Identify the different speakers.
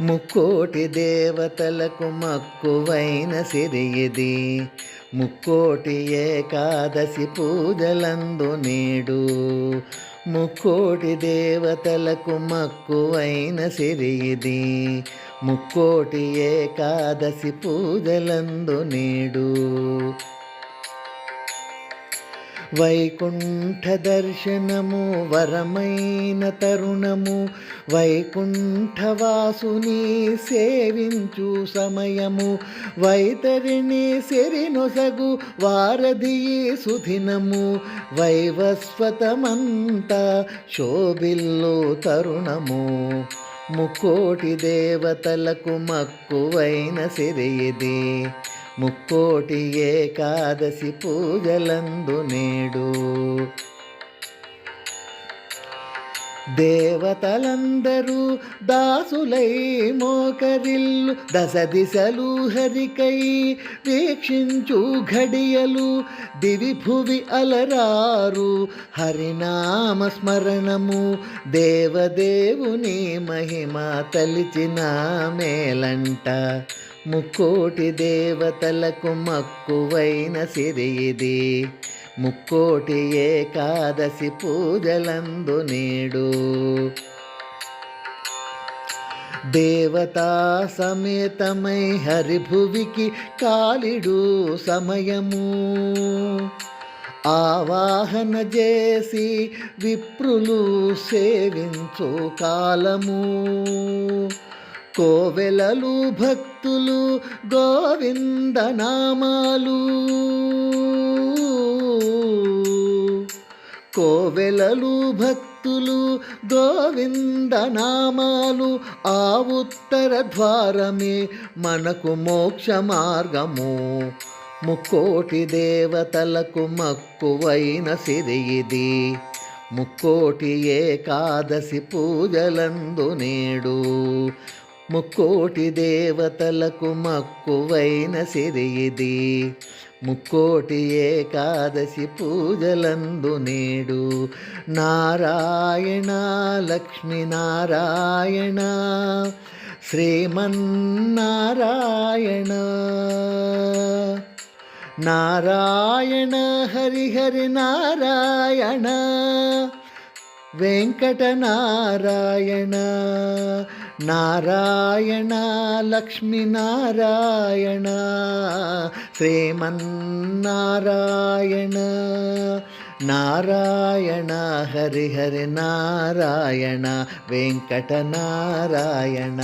Speaker 1: ముక్కోటి దేవతలకు మక్కువైన సిరి ఇది, ముక్కోటి ఏకాదశి పూజలందు నేడు. ముక్కోటి దేవతలకు మక్కువైన సిరి ఇది, ముక్కోటి ఏకాదశి పూజలందు నేడు. వైకుంఠ దర్శనము వరమైన తరుణము, వైకుంఠవాసుని సేవించు సమయము, వైతరిణి సెరినొసగు వారధి సుదినము, వైవస్వతమంతా శోభిల్లు తరుణము. ముక్కోటి దేవతలకు మక్కువైన సిరి ఇది, ముక్కోటి ఏకాదశి పూజలందు నేడు. దేవతలందరూ దాసులై మోకరిల్లు, దశ దిశలు హరికై వీక్షించు ఘడియలు, దివి భువి అలరారు హరినామ స్మరణము. దేవదేవుని మహిమ తలిచిన మేలంట, ముక్కోటి దేవతలకు మక్కువైన సిరి ఇది, ముక్కోటి ఏకాదశి పూజలందు నేడు. దేవతా సమేతమై హరిభువికి కాలిడు సమయము, ఆవాహన చేసి విప్రులు సేవించు కాలము. కోవెలలు భక్తులు గోవిందనామాలు, కోవెలలు భక్తులు గోవిందనామాలు, ఆ ఉత్తర ద్వారమే మనకు మోక్ష మార్గము. ముక్కోటి దేవతలకు మక్కువైన సిరి ఇది, ముక్కోటి ఏకాదశి పూజలందు నేడు. ముక్కోటి దేవతలకు మక్కువైన సిరి ఇది, ముక్కోటి ఏకాదశి పూజలందు నేడు. నారాయణ లక్ష్మీ నారాయణ శ్రీమన్నారాయణ, నారాయణ హరిహరి నారాయణ వెంకటనారాయణ, నారాయణ లక్ష్మీ నారాయణ శ్రీమన్నారాయణ, నారాయణ హరిహరి నారాయణ వెంకటనారాయణ.